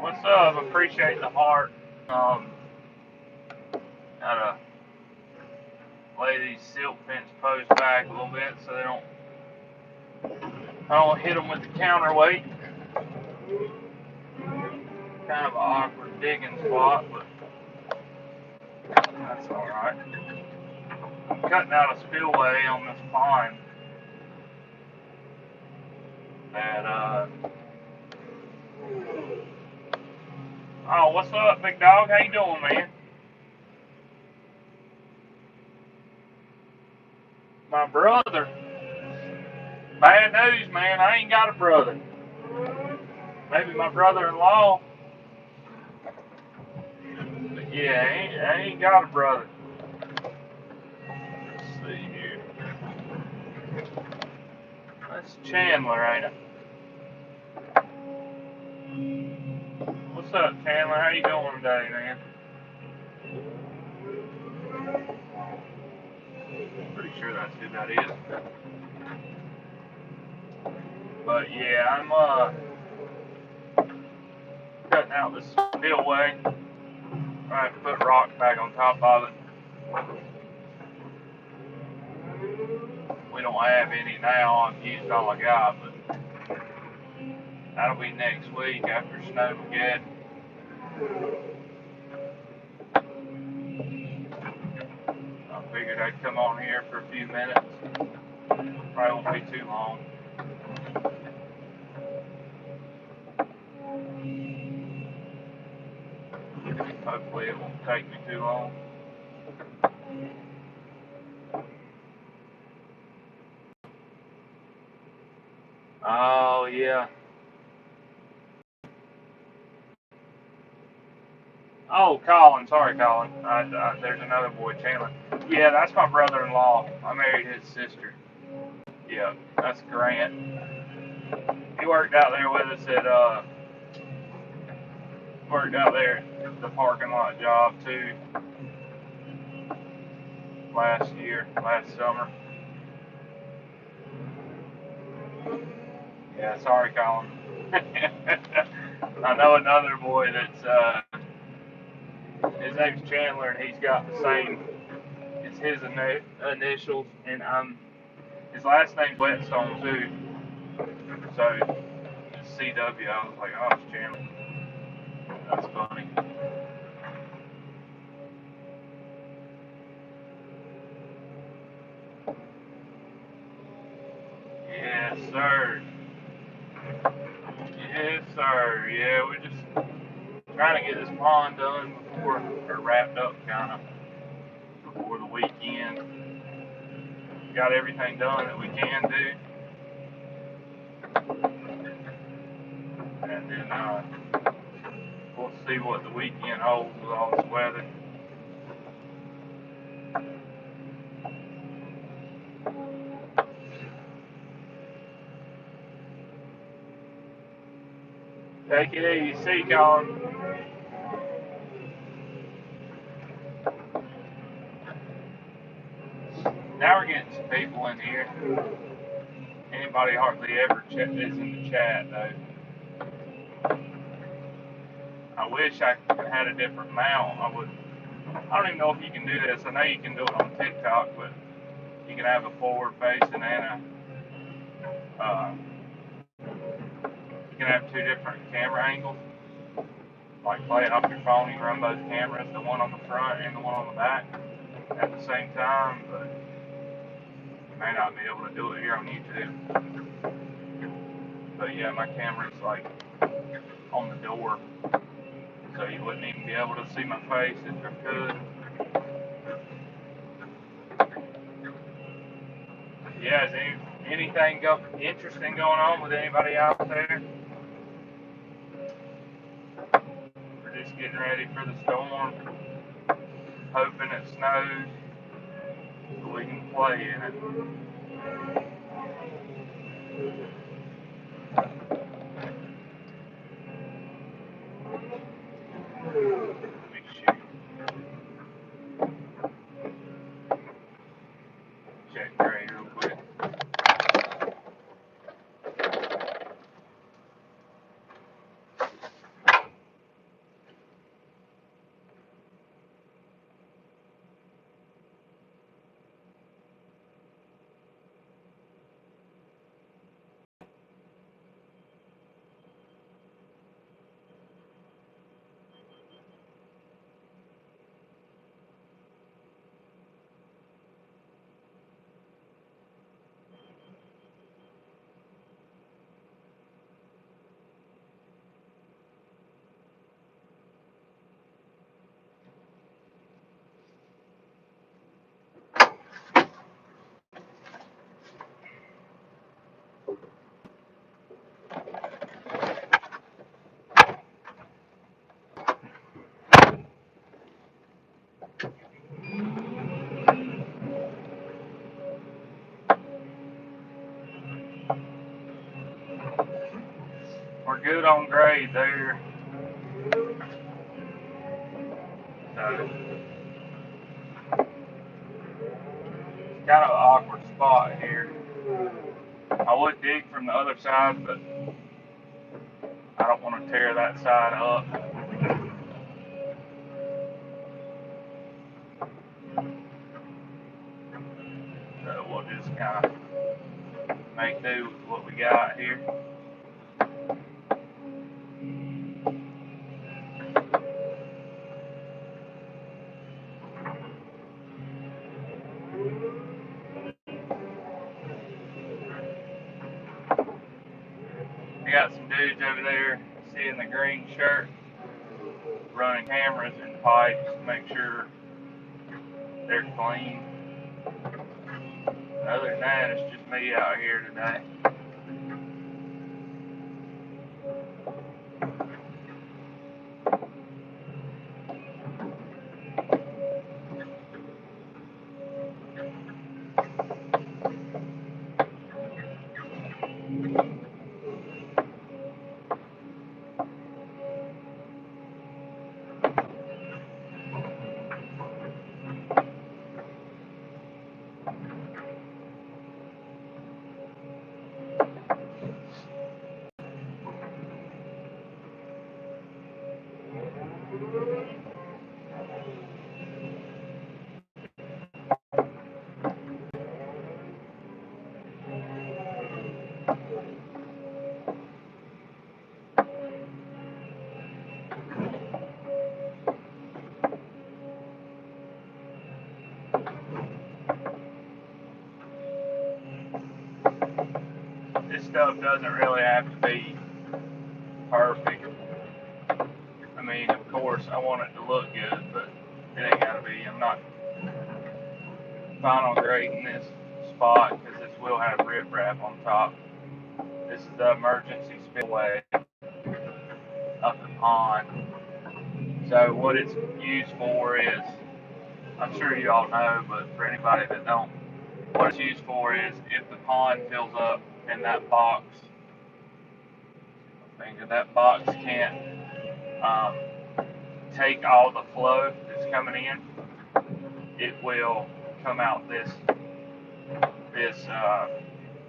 What's up? Appreciate the heart. Um, Gotta lay these silk fence posts back a little bit so I don't hit them with the counterweight. Kind of an awkward digging spot, but that's all right. I'm cutting out a spillway on this pond that oh, what's up, big dog? How you doing, man? My brother. Bad news, man. I ain't got a brother. Maybe my brother-in-law. But yeah, I ain't got a brother. Let's see here. That's Chandler, ain't it? What's up, Chandler? How you doing today, man? Pretty sure that's who that is. But yeah, I'm cutting out this spillway. I have to put rocks back on top of it. We don't have any now. I've used all I got, but that'll be next week after Snowmageddon. I figured I'd come on here for a few minutes. Probably won't be too long. Hopefully it won't take me too long. Oh, yeah. Oh, Colin. Sorry, Colin. There's another boy, Chandler. Yeah, that's my brother-in-law. I married his sister. Yeah, that's Grant. He worked out there with us at, worked out there at the parking lot job, too, last summer. Yeah, sorry, Colin. I know another boy that's, his name's Chandler, and he's got the same, it's his initials, and his last name's Whetstone, too. So, it's CW. I was like, oh, it's Chandler. That's funny. Yes, sir. Yes, sir. Yeah, we're just trying to get this pond done or wrapped up, kind of, before the weekend. Got everything done that we can do. And then we'll see what the weekend holds with all this weather. Take it easy, Colin. Now we're getting some people in here. Anybody hardly ever is in the chat, though. I wish I had a different mount. I don't even know if you can do this. I know you can do it on TikTok, but you can have a forward facing and you can have two different camera angles. Like play it off your phone, you run both cameras, the one on the front and the one on the back at the same time, but you may not be able to do it here on YouTube. But yeah, my camera's like on the door, so you wouldn't even be able to see my face if I could. Yeah, is anything interesting going on with anybody out there? We're just getting ready for the storm, hoping it snows so we can play in it. Let me shoot. Check grade real quick. we're good on grade there. So it's kind of an awkward spot here. I would dig from the other side, but I don't want to tear that side up. So we'll just kind of make do with what we got here. I got some dudes over there, see in the green shirt, running cameras and pipes to make sure they're clean. Other than that, it's just me out here today. This stuff doesn't really have to be perfect. I mean, of course, I want it to look good, but it ain't gotta be. I'm not final grading this spot because this will have riprap on top. This is the emergency spillway up the pond. So what it's used for is, I'm sure you all know, but for anybody that don't, what it's used for is if the pond fills up and that box, I think that box can't take all the flow that's coming in, it will come out this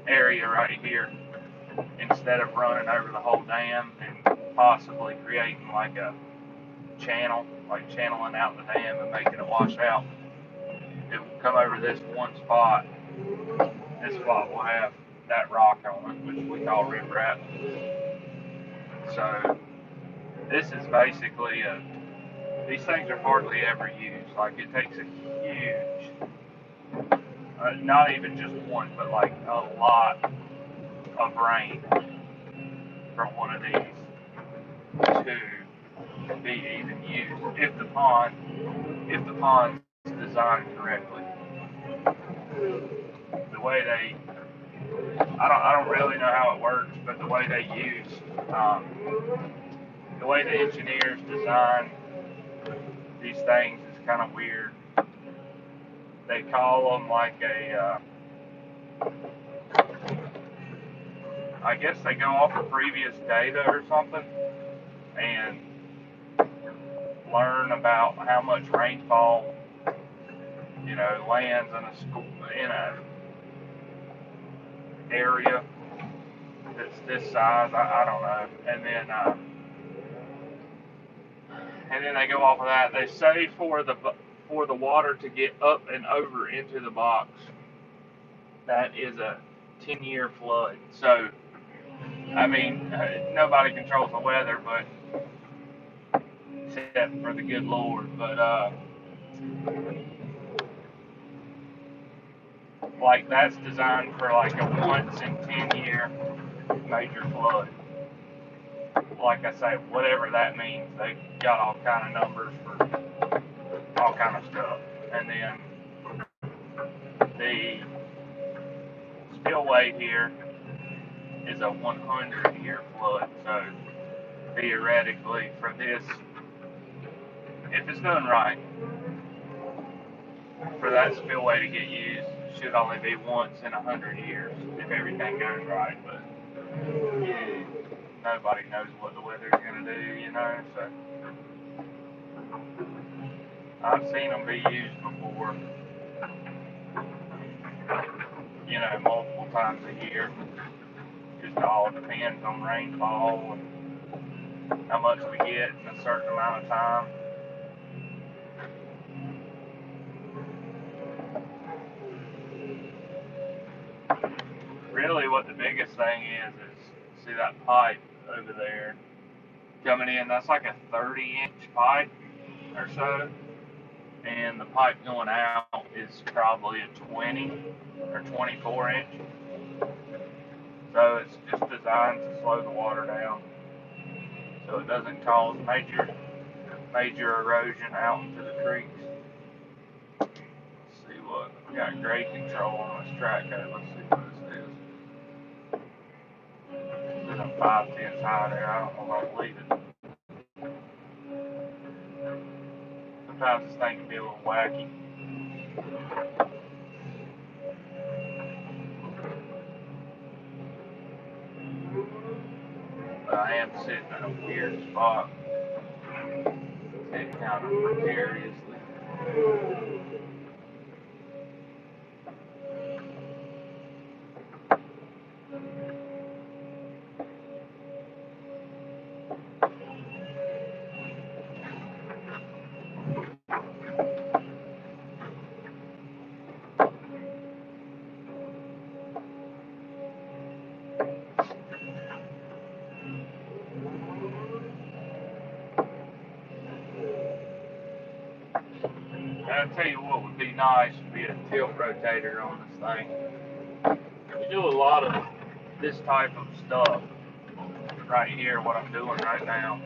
area right here instead of running over the whole dam and possibly creating like a channel, like channeling out the dam and making it wash out. It will come over this one spot. This spot will have that rock on it, which we call riprap. So this is basically these things are hardly ever used. Like it takes a huge, not even just one, but like a lot of rain from one of these to be even used if the pond's designed correctly. The way they, I don't really know how it works, but the way they use, the way the engineers design these things is kind of weird. They call them like I guess they go off of previous data or something and learn about how much rainfall, lands in a area that's this size. I don't know. And then they go off of that. They say for the water to get up and over into the box, that is a 10-year flood. So, I mean, nobody controls the weather, but except for the good Lord. But like that's designed for like a once in 10-year major flood. Like I say, whatever that means, they got all kind of numbers for all kind of stuff. And then the spillway here is a 100-year flood. So theoretically, for this, if it's done right, for that spillway to get used, it should only be once in 100 years if everything goes right. But nobody knows what the weather's going to do, you know. So I've seen them be used before, you know, multiple times a year. Just all depends on rainfall and how much we get in a certain amount of time. Really what the biggest thing is see that pipe over there coming in. That's like a 30-inch pipe or so, and the pipe going out is probably a 20 or 24-inch. So it's just designed to slow the water down so it doesn't cause major erosion out into the creeks. Let's see what we got. Grade control on this track code. Let's see what this is. It's a 5/10 high there. I don't know if I'll leave it. Sometimes this thing can be a little wacky. But I am sitting in a weird spot. It's kind of precariously. I'll tell you what would be nice would be a tilt rotator on this thing. We do a lot of this type of stuff right here, what I'm doing right now.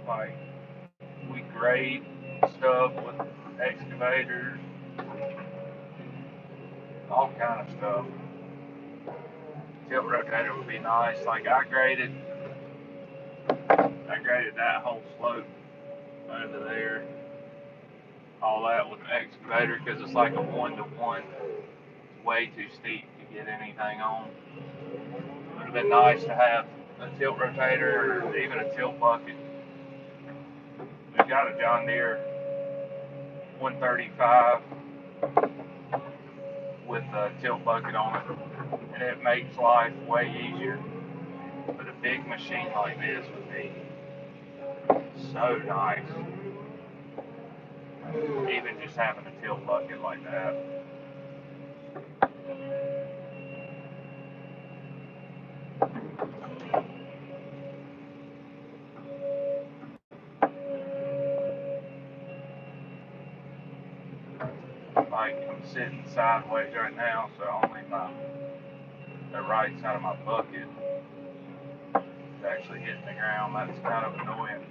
Like, we grade stuff with excavators, all kind of stuff. Tilt rotator would be nice. Like, I graded that whole slope over there, all that with an excavator, because it's like a 1-to-1. It's way too steep to get anything on. It would have been nice to have a tilt rotator or even a tilt bucket. We've got a John Deere 135 with a tilt bucket on it, and it makes life way easier. But a big machine like this would be so nice. Even just having a tilt bucket like that. Like, I'm sitting sideways right now, so only the right side of my bucket is actually hitting the ground. That's kind of annoying.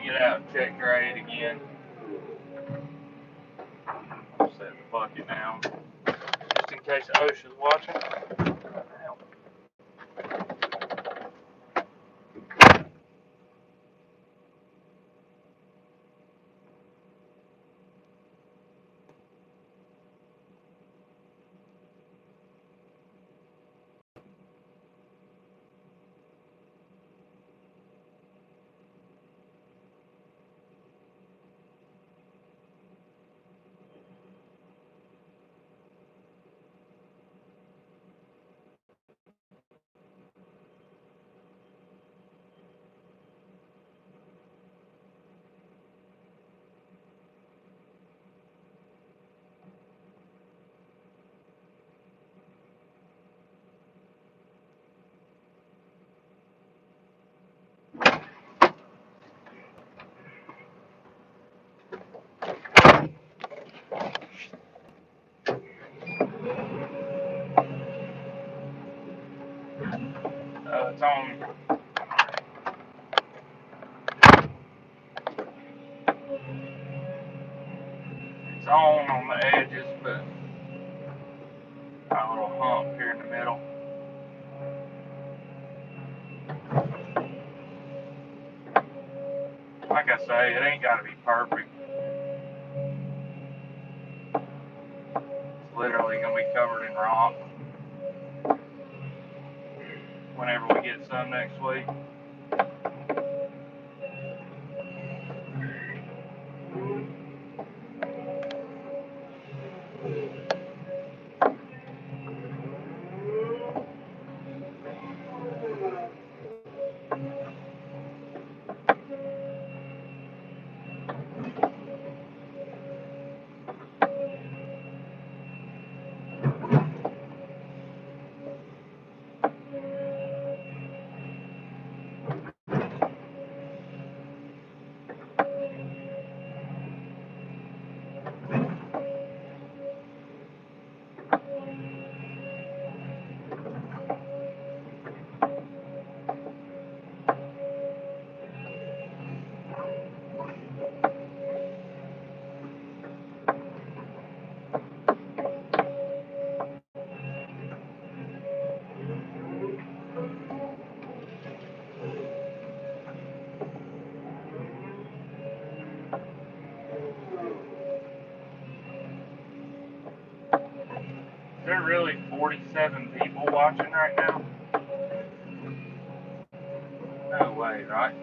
Get out and check grade again. Set the bucket down just in case OSHA's watching. it's on the edges, but got a little hump here in the middle. Like I say, it ain't got to be perfect. It's literally going to be covered in rock whenever we get some next week. Is there really 47 people watching right now? No way, right?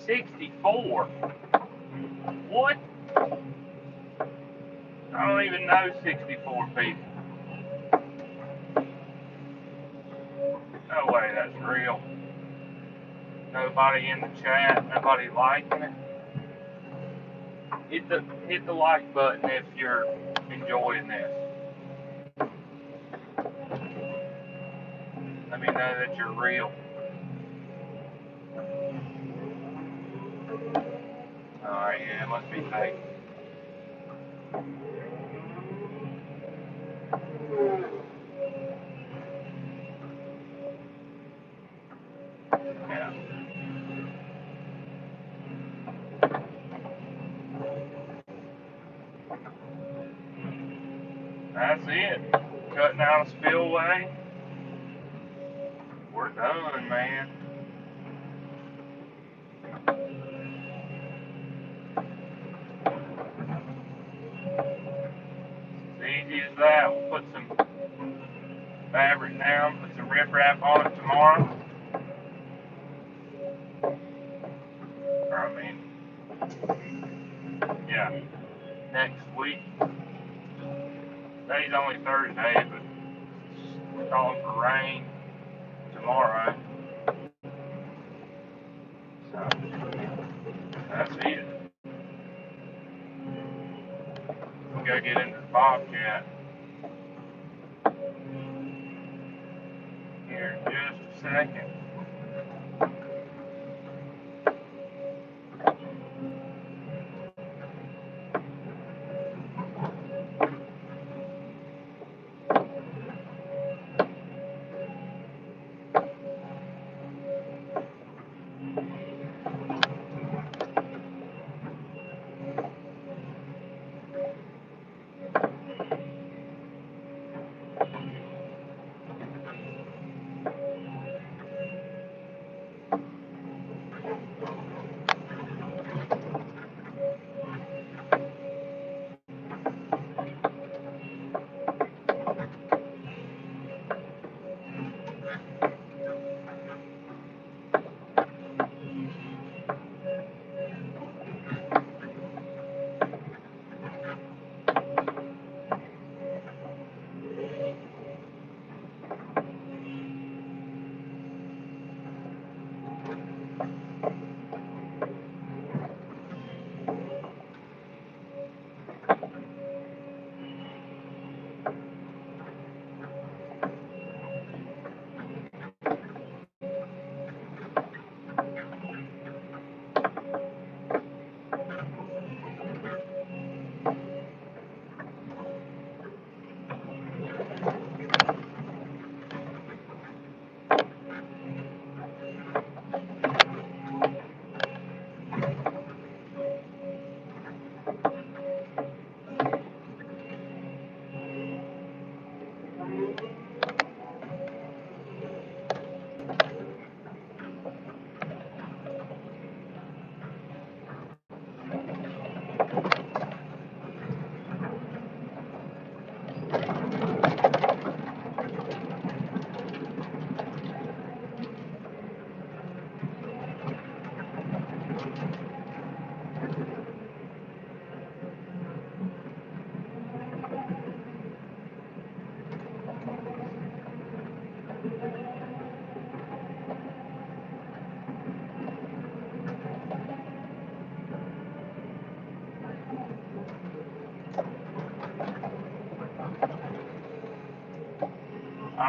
64. What? I don't even know 64 people. No way that's real. Nobody in the chat, nobody liking it. Hit the like button if you're enjoying this. Let me know that you're real. Alright, yeah, it must be fake. Yeah. That's it. Cutting out a spillway. We're done, man. As easy as that. We'll put some fabric down, put some riprap on it tomorrow. Or, yeah, next week. Today's only Thursday, but we're calling for rain tomorrow. So, that's it. We'll go get into the Bobcat here in just a second.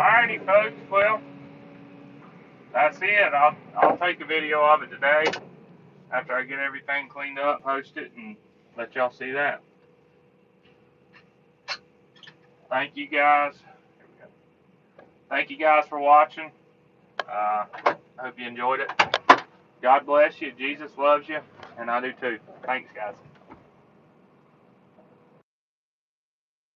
Alrighty, folks. Well, that's it. I'll take a video of it today after I get everything cleaned up, post it, and let y'all see that. Thank you guys. Here we go. Thank you guys for watching. I hope you enjoyed it. God bless you. Jesus loves you, and I do too. Thanks, guys.